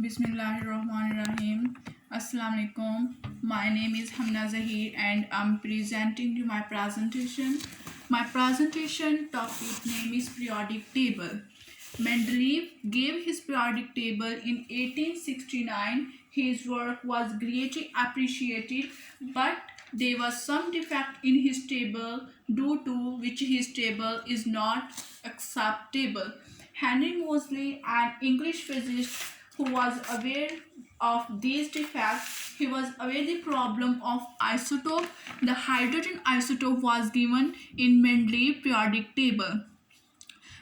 Bismillahirrahmanirrahim. Assalamu alaikum. My name is Hammad Majeed and I'm presenting you my presentation. My presentation topic name is periodic table. Mendeleev gave his periodic table in 1869. His work was greatly appreciated, but there was some defect in his table due to which his table is not acceptable. Henry Moseley, an English physicist who was aware of these defects, he was aware the problem of isotope. The hydrogen isotope was given in Mendeleev periodic table.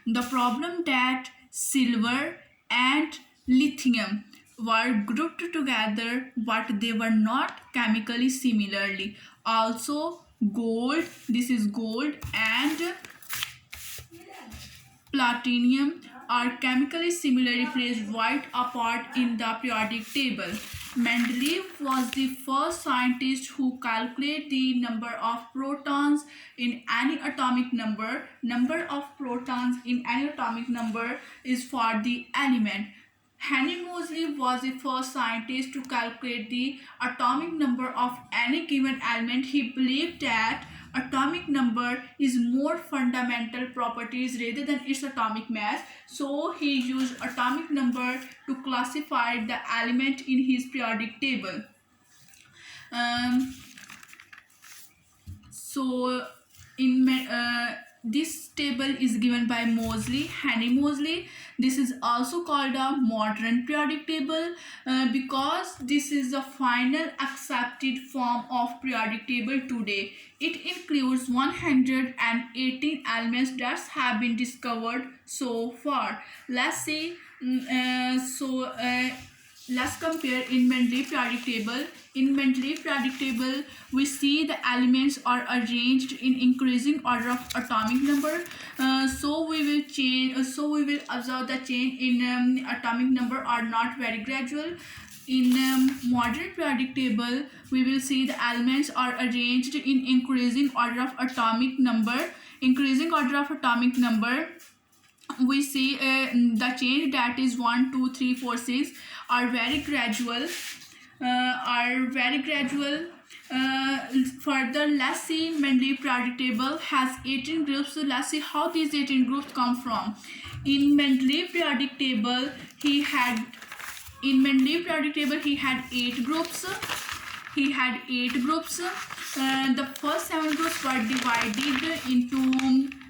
The problem that silver and lithium were grouped together but they were not chemically similarly. Also gold, this is gold, and platinum are chemically similarly placed wide apart in the periodic table. Mendeleev was the first scientist who calculated the number of protons in any atomic number. Number of protons in any atomic number is for the element. Henry Moseley was the first scientist to calculate the atomic number of any given element. He believed that atomic number is more fundamental properties rather than its atomic mass, so he used atomic number to classify the element in his periodic table. So in this table is given by Moseley, Henry Moseley. This is also called a modern periodic table because this is the final accepted form of periodic table today. It includes 118 elements that have been discovered so far. Let's see. Let's compare in Mendeleev periodic table. In Mendeleev periodic table, we see the elements are arranged in increasing order of atomic number. So we will observe the change in atomic number are not very gradual. In modern periodic table, we will see the elements are arranged in increasing order of atomic number. Increasing order of atomic number, we see the change, that is 1 2 3 4 6 are very gradual. Further, let's see Mendeleev periodic table has 18 groups. So let's see how these 18 groups come from. In Mendeleev periodic table he had 8 groups. The first 7 groups were divided into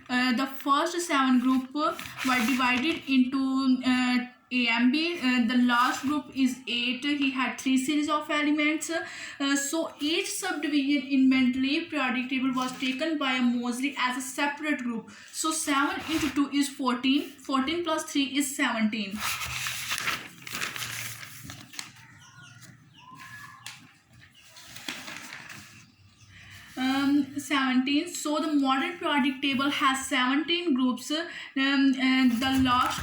the first 7 group were divided into A and B. The last group is 8. He had 3 series of elements. So each subdivision in Mendeleev periodic table was taken by a Moseley as a separate group. So 7 into 2 is 14. 14 plus 3 is 17. 17. So the modern periodic table has 17 groups. The last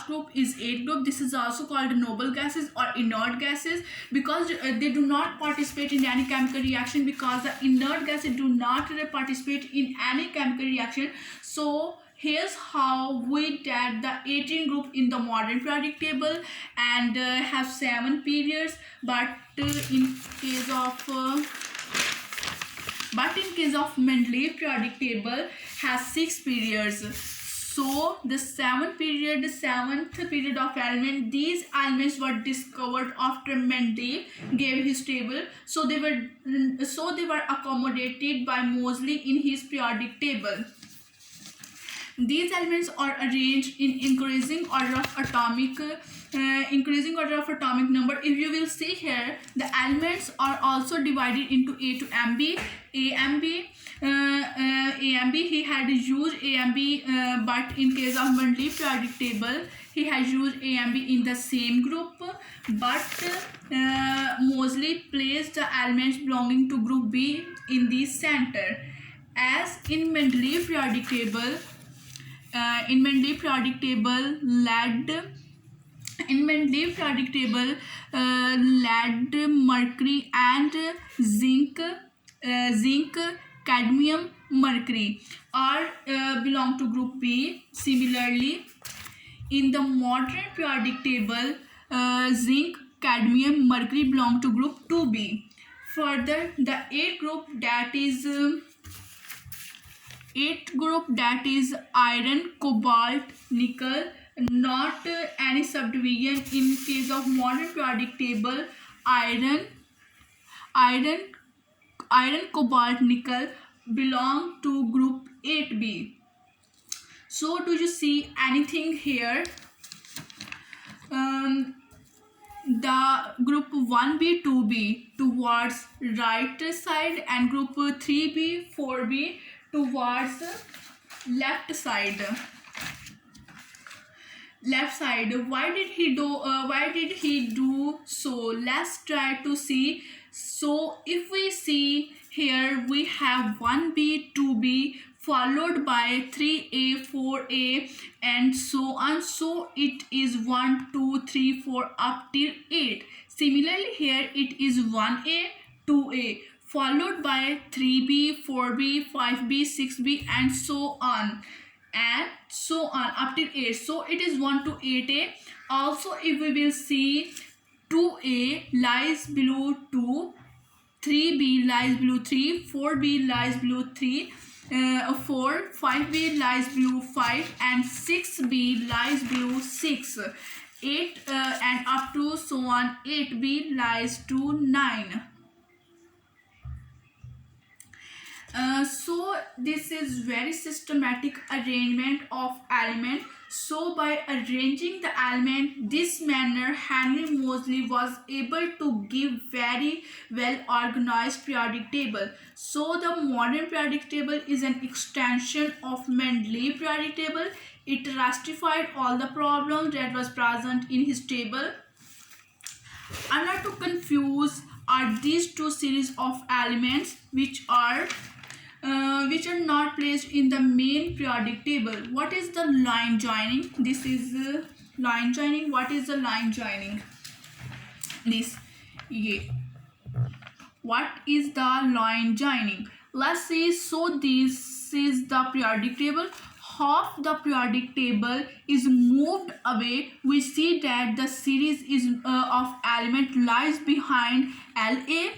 group is 8 group. This is also called noble gases or inert gases because they do not participate in any chemical reaction, because the inert gases do not participate in any chemical reaction. So here's how we get the 18 group in the modern periodic table and have 7 periods, but in case of Mendeleev periodic table has 6 periods. So the 7th period of element, these elements were discovered after Mendeleev gave his table. So they were accommodated by Moseley in his periodic table. These elements are arranged in increasing order of atomic number. If you will see here, the elements are also divided into A to MB. A and B. He had used A and B, but in case of Mendeleev periodic table, he has used A and B in the same group. But Moseley placed the elements belonging to group B in the center. As in Mendeleev periodic table, lead, mercury and zinc, cadmium, mercury are belong to group B. Similarly, In the modern periodic table, zinc, cadmium, mercury belong to group 2b. Further, the eighth group that is iron, cobalt, nickel, not any subdivision. In case of modern periodic table, iron, iron, cobalt, nickel belong to group 8b. So do you see anything here? The group 1b, 2b towards right side, and group 3b, 4b towards left side. Why did he do so? Let's try to see. So if we see here, we have 1b, 2b followed by 3a, 4a, and so on. So it is 1, 2, 3, 4 up till 8. Similarly here it is 1a, 2a followed by 3b, 4b, 5b, 6b, and so on up till 8. So it is 1 to 8a. Also, if we will see, 2a lies below 2, 3b lies below 3, 4b lies below 3, 4, 5b lies below 5, and 6b lies below 6, 8 and up to so on 8b lies to 9. So this is very systematic arrangement of element. So by arranging the element this manner, Henry Moseley was able to give very well organized periodic table. So the modern periodic table is an extension of Mendeleev periodic table. It rectified all the problems that was present in his table. I'm not to confuse are these two series of elements which are not placed in the main periodic table. What is the line joining? This is line joining. What is the line joining? This, yeah. What is the line joining? Let's see. So this is the periodic table. Half the periodic table is moved away. We see that the series is of element lies behind LA,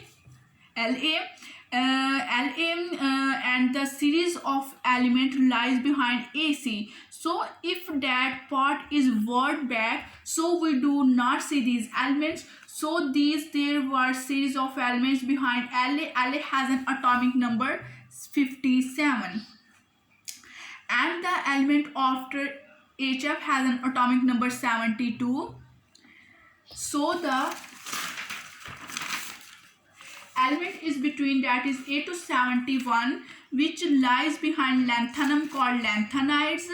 and the series of element lies behind AC. So if that part is word back, so we do not see these elements. So there were series of elements behind LA. LA has an atomic number 57, and the element after HF has an atomic number 72. So the element is between, that is A to 71, which lies behind lanthanum called lanthanides.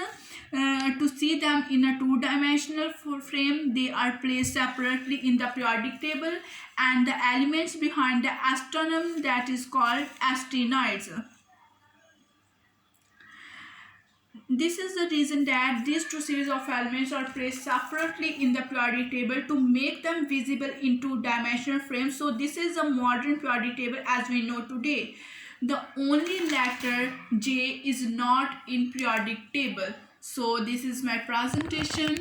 To see them in a two-dimensional frame, they are placed separately in the periodic table, and the elements behind the astenom, that is called astenides. This is the reason that these two series of elements are placed separately in the periodic table to make them visible in two-dimensional frames. So this is a modern periodic table as we know today. The only letter J is not in periodic table. So this is my presentation.